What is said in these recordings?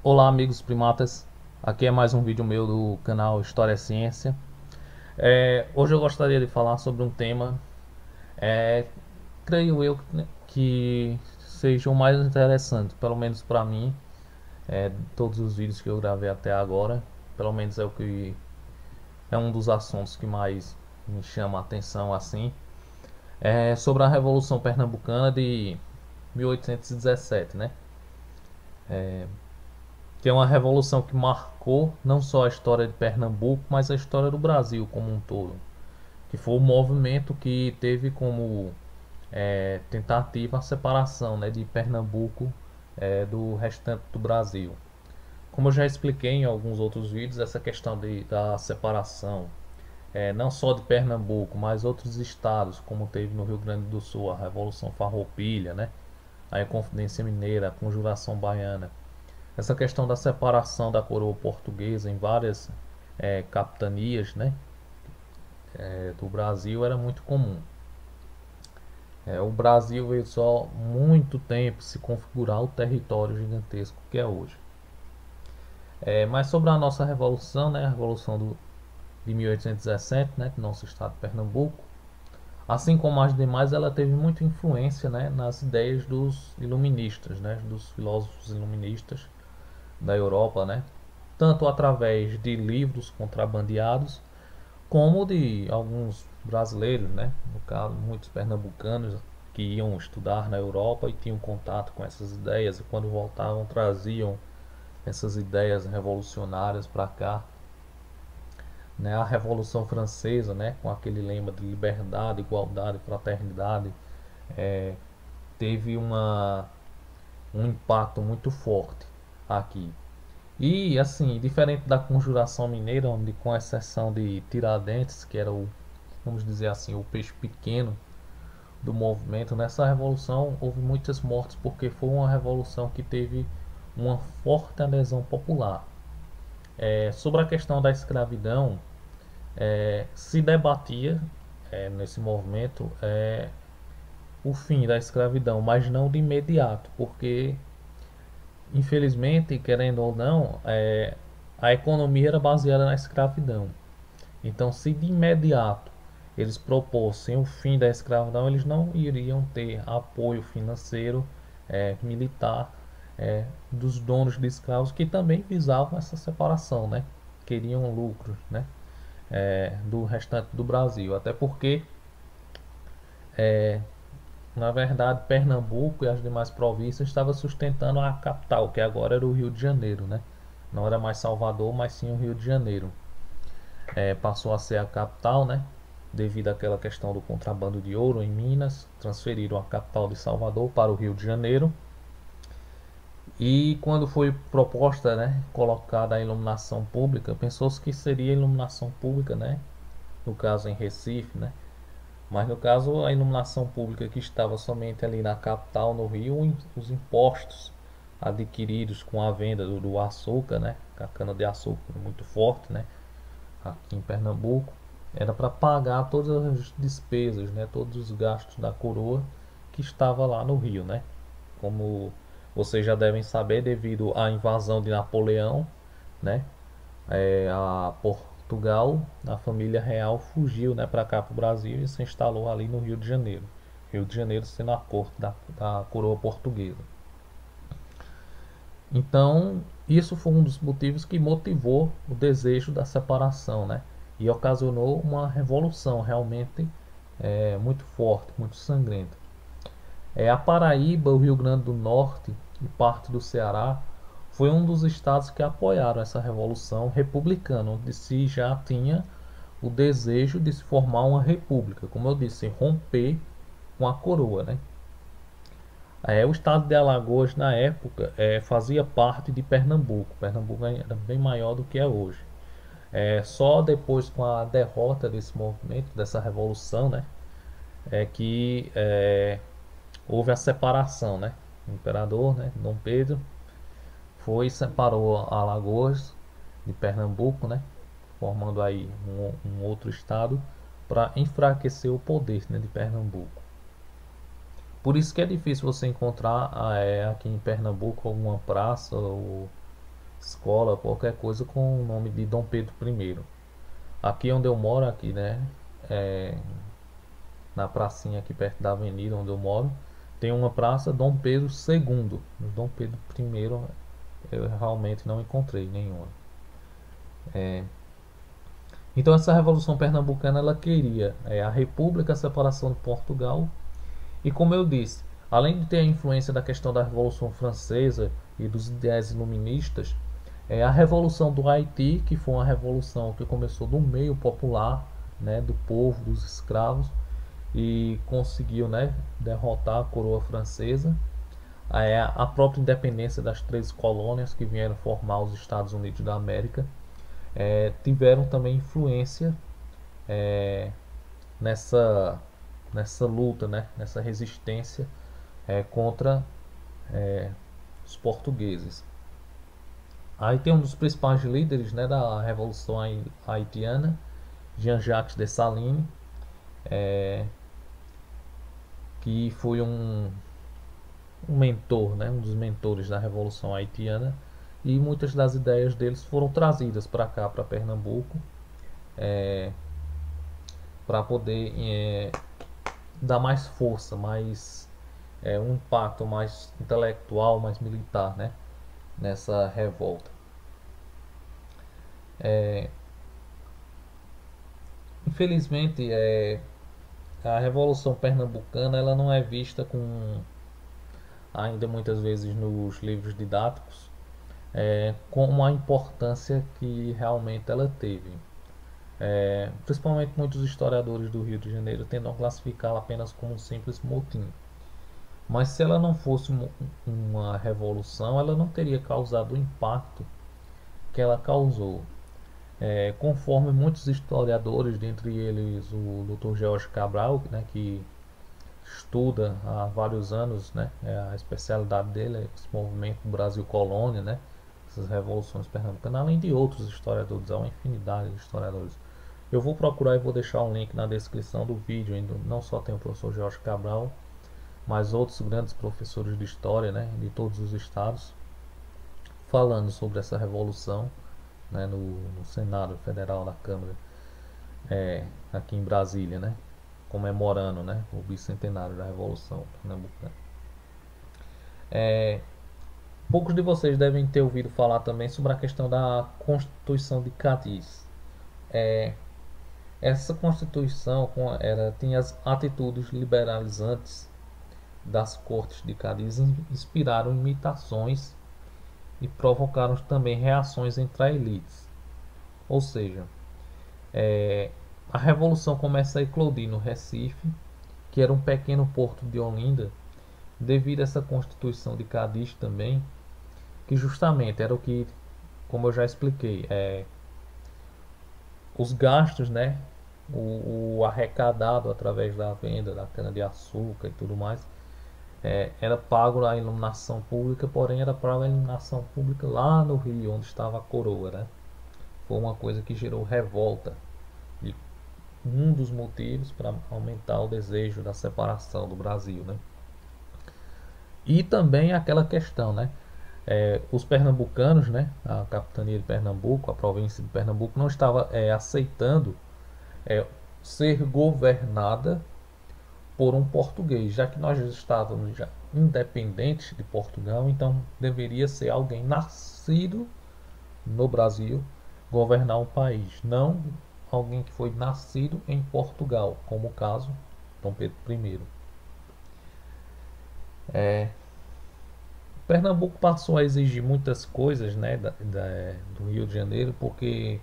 Olá amigos primatas, aqui é mais um vídeo meu do canal História e Ciência. Hoje eu gostaria de falar sobre um tema, é, creio eu, né, que seja o mais interessante, pelo menos para mim, de todos os vídeos que eu gravei até agora, pelo menos é o que é um dos assuntos que mais me chama a atenção assim, é sobre a Revolução Pernambucana de 1817, né? Que é uma revolução que marcou não só a história de Pernambuco, mas a história do Brasil como um todo. Que foi o movimento que teve como tentativa a separação, né, de Pernambuco do restante do Brasil. Como eu já expliquei em alguns outros vídeos, essa questão da separação, não só de Pernambuco, mas outros estados, como teve no Rio Grande do Sul, a Revolução Farroupilha, né, a Inconfidência Mineira, a Conjuração Baiana. Essa questão da separação da coroa portuguesa em várias capitanias, né, do Brasil era muito comum. O Brasil veio só muito tempo se configurar o território gigantesco que é hoje. Mas sobre a nossa revolução, né, a revolução de 1817, né, do nosso estado de Pernambuco, assim como as demais, ela teve muita influência, né, nas ideias dos iluministas, né, dos filósofos iluministas da Europa, né, tanto através de livros contrabandeados, como de alguns brasileiros, né? No caso, muitos pernambucanos que iam estudar na Europa e tinham contato com essas ideias e quando voltavam traziam essas ideias revolucionárias para cá, né? A Revolução Francesa, né? Com aquele lema de liberdade, igualdade, fraternidade, teve um impacto muito forte aqui. E assim, diferente da Conjuração Mineira, onde com exceção de Tiradentes, que era o, vamos dizer assim, o peixe pequeno do movimento, nessa revolução houve muitas mortes porque foi uma revolução que teve uma forte adesão popular. Sobre a questão da escravidão, se debatia nesse movimento o fim da escravidão, mas não de imediato, porque infelizmente, querendo ou não, a economia era baseada na escravidão. Então, se de imediato eles propôssem o fim da escravidão, eles não iriam ter apoio financeiro, militar, dos donos de escravos que também visavam essa separação, né? Queriam lucros, né? Do restante do Brasil. Até porque, na verdade, Pernambuco e as demais províncias estavam sustentando a capital, que agora era o Rio de Janeiro, né? Não era mais Salvador, mas sim o Rio de Janeiro. Passou a ser a capital, né? Devido àquela questão do contrabando de ouro em Minas, transferiram a capital de Salvador para o Rio de Janeiro. E quando foi proposta, né, colocada a iluminação pública, pensou-se que seria iluminação pública, né? No caso em Recife, né? Mas no caso a iluminação pública que estava somente ali na capital, no Rio, os impostos adquiridos com a venda do açúcar, né? A cana de açúcar muito forte, né? Aqui em Pernambuco, era para pagar todas as despesas, né, todos os gastos da coroa que estava lá no Rio, né? Como vocês já devem saber, devido à invasão de Napoleão, né, a Portugal, a família real fugiu, né, para cá para o Brasil e se instalou ali no Rio de Janeiro. Rio de Janeiro sendo a corte da coroa portuguesa. Então, isso foi um dos motivos que motivou o desejo da separação, né? E ocasionou uma revolução realmente muito forte, muito sangrenta. A Paraíba, o Rio Grande do Norte e parte do Ceará foi um dos estados que apoiaram essa revolução republicana, onde se já tinha o desejo de se formar uma república, como eu disse, romper com a coroa, né? O estado de Alagoas, na época, fazia parte de Pernambuco. Pernambuco era bem maior do que é hoje. Só depois, com a derrota desse movimento, dessa revolução, né, que houve a separação, né? O imperador, né, Dom Pedro, foi e separou Alagoas de Pernambuco, né, formando aí um outro estado para enfraquecer o poder, né, de Pernambuco. Por isso que é difícil você encontrar aqui em Pernambuco alguma praça ou escola, qualquer coisa com o nome de Dom Pedro I. Aqui onde eu moro, aqui, né? É, na pracinha aqui perto da avenida onde eu moro, tem uma praça Dom Pedro II. Dom Pedro I eu realmente não encontrei nenhuma. Então essa Revolução Pernambucana ela queria a República, a separação de Portugal e, como eu disse, além de ter a influência da questão da Revolução Francesa e dos ideais iluministas, a Revolução do Haiti, que foi uma revolução que começou do meio popular, né, do povo, dos escravos, e conseguiu, né, derrotar a coroa francesa. A própria independência das três colônias que vieram formar os Estados Unidos da América tiveram também influência nessa, nessa luta, né, nessa resistência contra os portugueses. Aí tem um dos principais líderes, né, da Revolução Haitiana, Jean-Jacques Dessalines, que foi um mentor, né, um dos mentores da Revolução Haitiana, e muitas das ideias deles foram trazidas para cá, para Pernambuco, para poder dar mais força, mais um impacto mais intelectual, mais militar, né, nessa revolta. Infelizmente, a Revolução Pernambucana ela não é vista com ainda muitas vezes nos livros didáticos como a importância que realmente ela teve. Principalmente muitos historiadores do Rio de Janeiro tentam classificá-la apenas como um simples motim. Mas se ela não fosse uma revolução, ela não teria causado o impacto que ela causou. Conforme muitos historiadores, dentre eles o Dr. George Cabral, né, que estuda há vários anos, né, a especialidade dele é esse movimento Brasil Colônia, né, essas revoluções pernambucanas, além de outros historiadores, há uma infinidade de historiadores. Eu vou procurar e vou deixar um link na descrição do vídeo, ainda não só tem o professor Jorge Cabral, mas outros grandes professores de história, né, de todos os estados, falando sobre essa revolução, né, no Senado Federal da Câmara, aqui em Brasília, né, comemorando, né, o bicentenário da Revolução Pernambucana. Poucos de vocês devem ter ouvido falar também sobre a questão da Constituição de Cadiz. Essa Constituição tinha as atitudes liberalizantes das Cortes de Cadiz, inspiraram imitações e provocaram também reações entre as elites. Ou seja, a revolução começa a eclodir no Recife, que era um pequeno porto de Olinda, devido a essa Constituição de Cadiz também, que justamente era o que, como eu já expliquei, os gastos, né, o arrecadado através da venda da cana-de-açúcar e tudo mais, era pago na iluminação pública, porém era para a iluminação pública lá no Rio, onde estava a coroa, né? Foi uma coisa que gerou revolta, e um dos motivos para aumentar o desejo da separação do Brasil, né? E também aquela questão, né? Os pernambucanos, né? A capitania de Pernambuco, a província de Pernambuco, não estava aceitando ser governada por um português, já que nós estávamos já independentes de Portugal, então deveria ser alguém nascido no Brasil governar o país, não alguém que foi nascido em Portugal, como o caso Dom Pedro I. Pernambuco passou a exigir muitas coisas, né, do Rio de Janeiro, porque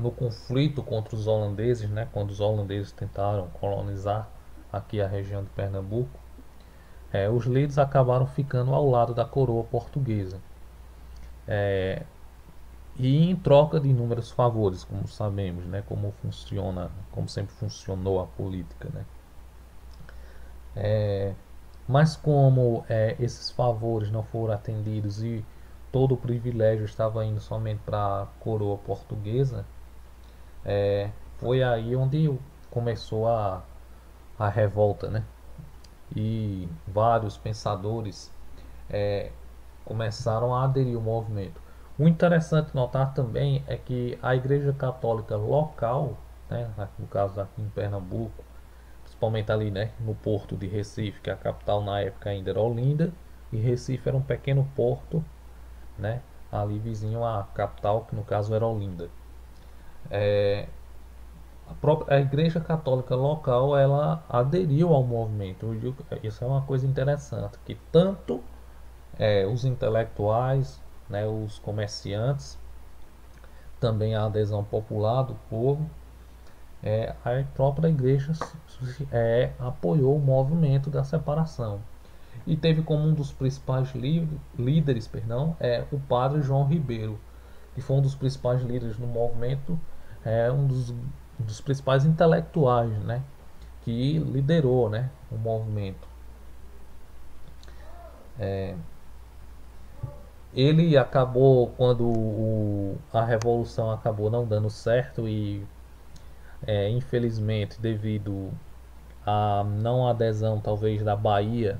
no conflito contra os holandeses, né, quando os holandeses tentaram colonizar aqui a região de Pernambuco, os líderes acabaram ficando ao lado da coroa portuguesa. E em troca de inúmeros favores, como sabemos, né, como funciona, como sempre funcionou a política, né. Mas como esses favores não foram atendidos e todo o privilégio estava indo somente para a coroa portuguesa, foi aí onde começou a revolta, né? E vários pensadores começaram a aderir ao movimento. O interessante notar também é que a Igreja Católica local, né, no caso aqui em Pernambuco, principalmente ali, né, no porto de Recife, que a capital na época ainda era Olinda, e Recife era um pequeno porto, né, ali vizinho à capital, que no caso era Olinda. A Igreja Católica local ela aderiu ao movimento. Isso é uma coisa interessante, que tanto os intelectuais, né, os comerciantes, também a adesão popular do povo, a própria igreja apoiou o movimento da separação. E teve como um dos principais líderes, o padre João Ribeiro, que foi um dos principais líderes no movimento, um dos principais intelectuais, né, que liderou, né, o movimento. Ele acabou, quando a revolução acabou não dando certo e infelizmente devido à não adesão talvez da Bahia,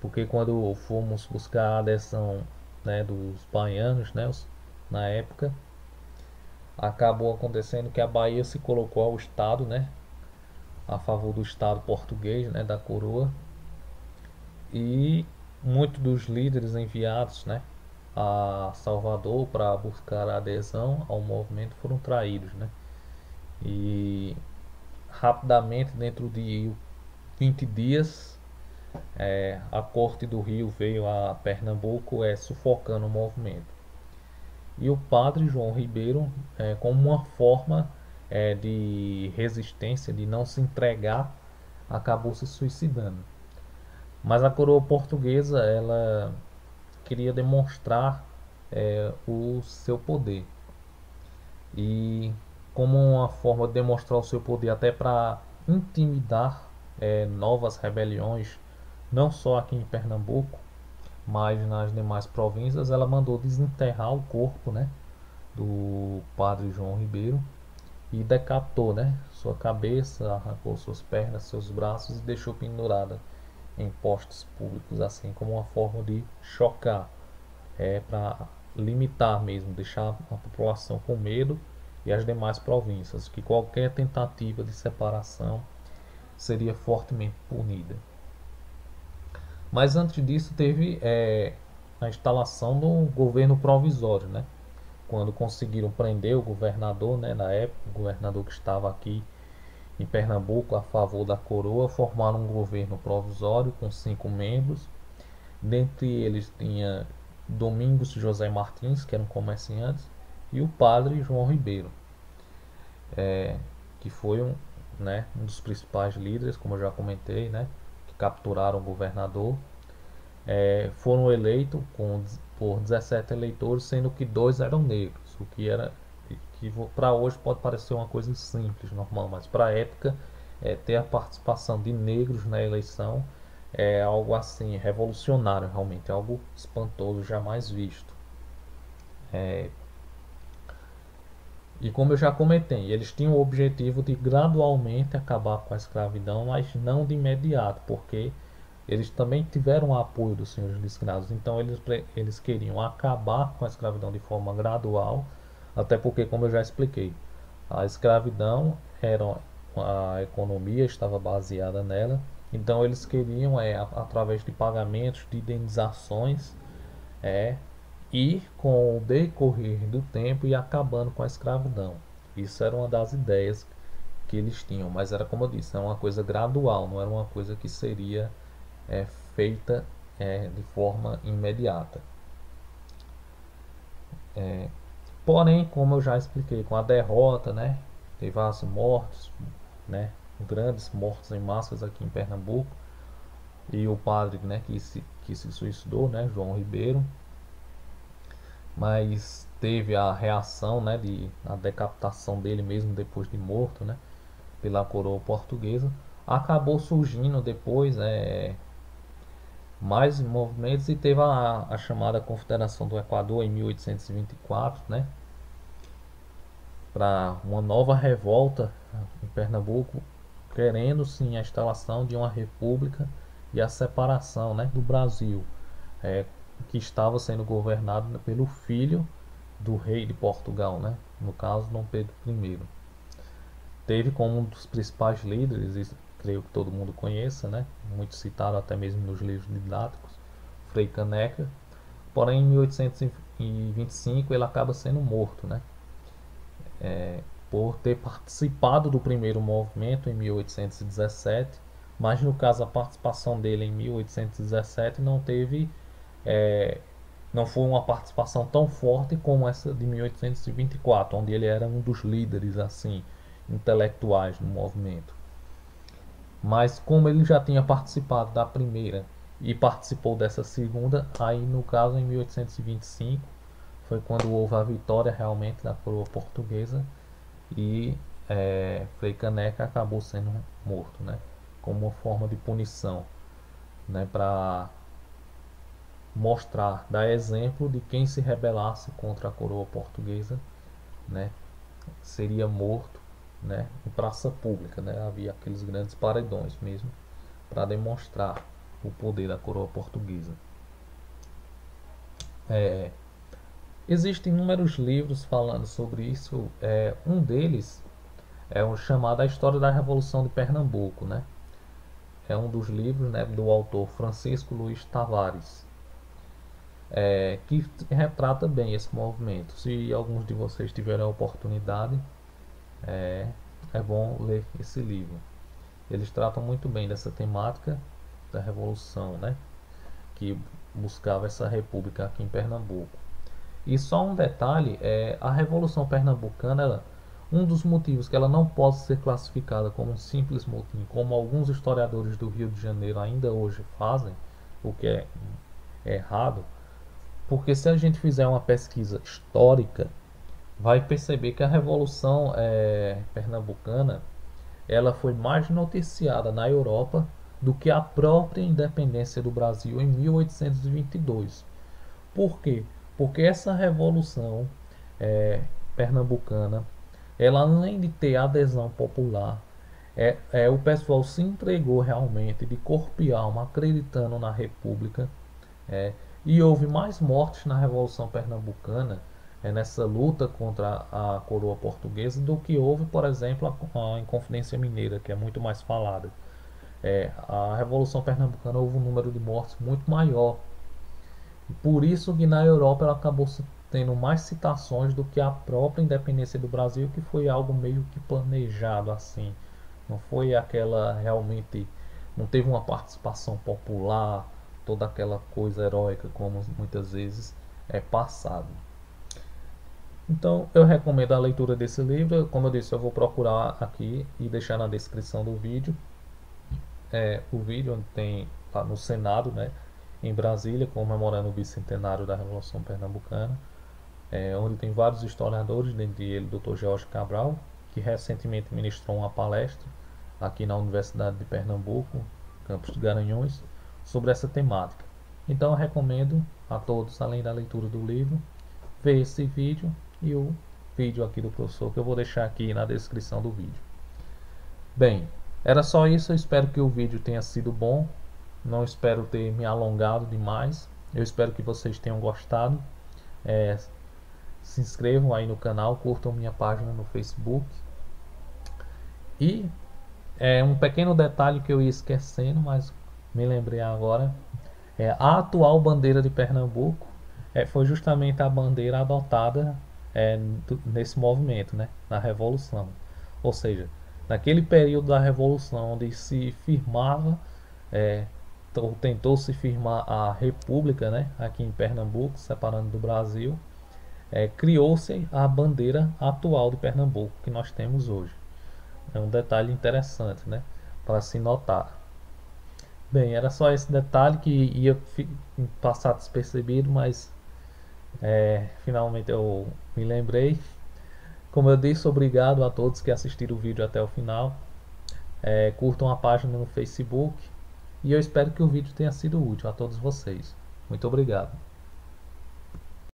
porque quando fomos buscar a adesão, né, dos baianos, né, na época, acabou acontecendo que a Bahia se colocou ao Estado, né, a favor do Estado português, né, da coroa, e muitos dos líderes enviados, né, a Salvador para buscar a adesão ao movimento foram traídos, né, e rapidamente, dentro de 20 dias, a corte do Rio veio a Pernambuco, sufocando o movimento. E o padre João Ribeiro, como uma forma de resistência, de não se entregar, acabou se suicidando. Mas a coroa portuguesa ela queria demonstrar o seu poder. E como uma forma de demonstrar o seu poder até para intimidar novas rebeliões, não só aqui em Pernambuco, mas nas demais províncias, ela mandou desenterrar o corpo, né, do padre João Ribeiro e decapitou, né, sua cabeça, arrancou suas pernas, seus braços e deixou pendurada em postos públicos, assim como uma forma de chocar, para limitar mesmo, deixar a população com medo e as demais províncias, que qualquer tentativa de separação seria fortemente punida. Mas antes disso teve a instalação do governo provisório, né? Quando conseguiram prender o governador, né, na época, o governador que estava aqui em Pernambuco a favor da coroa, formaram um governo provisório com 5 membros. Dentre eles tinha Domingos José Martins, que era um comerciante, e o padre João Ribeiro, que foi um dos principais líderes, como eu já comentei, né, que capturaram o governador. Foram eleitos por 17 eleitores, sendo que 2 eram negros, o que era que para hoje pode parecer uma coisa simples, normal, mas para a época ter a participação de negros na eleição é algo assim revolucionário, realmente algo espantoso, jamais visto. E como eu já comentei, eles tinham o objetivo de gradualmente acabar com a escravidão, mas não de imediato, porque eles também tiveram o apoio dos senhores de escravos. Então eles queriam acabar com a escravidão de forma gradual, até porque, como eu já expliquei, a escravidão era a economia estava baseada nela. Então eles queriam, através de pagamentos, de indenizações, é, ir com o decorrer do tempo e acabando com a escravidão. Isso era uma das ideias que eles tinham, mas era como eu disse, era uma coisa gradual, não era uma coisa que seria é, feita de forma imediata. Porém, como eu já expliquei, com a derrota, né, teve as mortes, né, grandes mortes em massas aqui em Pernambuco, e o padre, né, que se suicidou, né, João Ribeiro, mas teve a reação, né, a decapitação dele mesmo depois de morto, né, pela coroa portuguesa. Acabou surgindo depois mais movimentos e teve a chamada Confederação do Equador em 1824, né, para uma nova revolta em Pernambuco, querendo sim a instalação de uma república e a separação, né, do Brasil, que estava sendo governado pelo filho do rei de Portugal, né? No caso, Dom Pedro I. Teve como um dos principais líderes, e creio que todo mundo conheça, né? Muito citado até mesmo nos livros didáticos, Frei Caneca. Porém, em 1825 ele acaba sendo morto, né? Por ter participado do primeiro movimento em 1817, mas no caso a participação dele em 1817 não teve, não foi uma participação tão forte como essa de 1824, onde ele era um dos líderes assim intelectuais do movimento. Mas como ele já tinha participado da primeira e participou dessa segunda, aí no caso em 1825 foi quando houve a vitória realmente da coroa portuguesa e Frei Caneca acabou sendo morto, né? Como uma forma de punição, né? Para mostrar, dar exemplo de quem se rebelasse contra a coroa portuguesa, né? Seria morto, né? Em praça pública, né? Havia aqueles grandes paredões mesmo para demonstrar o poder da coroa portuguesa. Existem inúmeros livros falando sobre isso. Um deles é o chamado A História da Revolução de Pernambuco, né? É um dos livros, né, do autor Francisco Luiz Tavares, que retrata bem esse movimento. Se alguns de vocês tiverem a oportunidade, é bom ler esse livro. Eles tratam muito bem dessa temática da revolução, né, que buscava essa república aqui em Pernambuco. E só um detalhe, a Revolução Pernambucana, um dos motivos que ela não pode ser classificada como um simples motim, como alguns historiadores do Rio de Janeiro ainda hoje fazem, o que é errado, porque se a gente fizer uma pesquisa histórica, vai perceber que a Revolução Pernambucana ela foi mais noticiada na Europa do que a própria independência do Brasil em 1822. Por quê? Porque essa revolução pernambucana, ela além de ter adesão popular, o pessoal se entregou realmente de corpo e alma, acreditando na República, e houve mais mortes na Revolução Pernambucana, nessa luta contra a coroa portuguesa, do que houve, por exemplo, a Inconfidência Mineira, que é muito mais falada. A Revolução Pernambucana houve um número de mortes muito maior. Por isso que na Europa ela acabou tendo mais citações do que a própria independência do Brasil, que foi algo meio que planejado assim. Não foi aquela realmente, não teve uma participação popular, toda aquela coisa heróica como muitas vezes é passado. Então eu recomendo a leitura desse livro. Como eu disse, eu vou procurar aqui e deixar na descrição do vídeo o vídeo onde tem lá no Senado, né, em Brasília, comemorando o bicentenário da Revolução Pernambucana, onde tem vários historiadores, dentre eles o Dr. Jorge Cabral, que recentemente ministrou uma palestra aqui na Universidade de Pernambuco, campus de Garanhuns, sobre essa temática. Então eu recomendo a todos, além da leitura do livro, ver esse vídeo e o vídeo aqui do professor, que eu vou deixar aqui na descrição do vídeo. Bem, era só isso. Eu espero que o vídeo tenha sido bom. Não espero ter me alongado demais. Eu espero que vocês tenham gostado. Se inscrevam aí no canal, curtam minha página no Facebook. E um pequeno detalhe que eu ia esquecendo, mas me lembrei agora. A atual bandeira de Pernambuco foi justamente a bandeira adotada nesse movimento, né, na Revolução. Ou seja, naquele período da Revolução onde se firmava, ou tentou se firmar a República, né, aqui em Pernambuco, separando do Brasil, criou-se a bandeira atual de Pernambuco que nós temos hoje. É um detalhe interessante, né, para se notar. Bem, era só esse detalhe que ia passar despercebido, mas finalmente eu me lembrei. Como eu disse, obrigado a todos que assistiram o vídeo até o final. Curtam a página no Facebook. E eu espero que o vídeo tenha sido útil a todos vocês. Muito obrigado.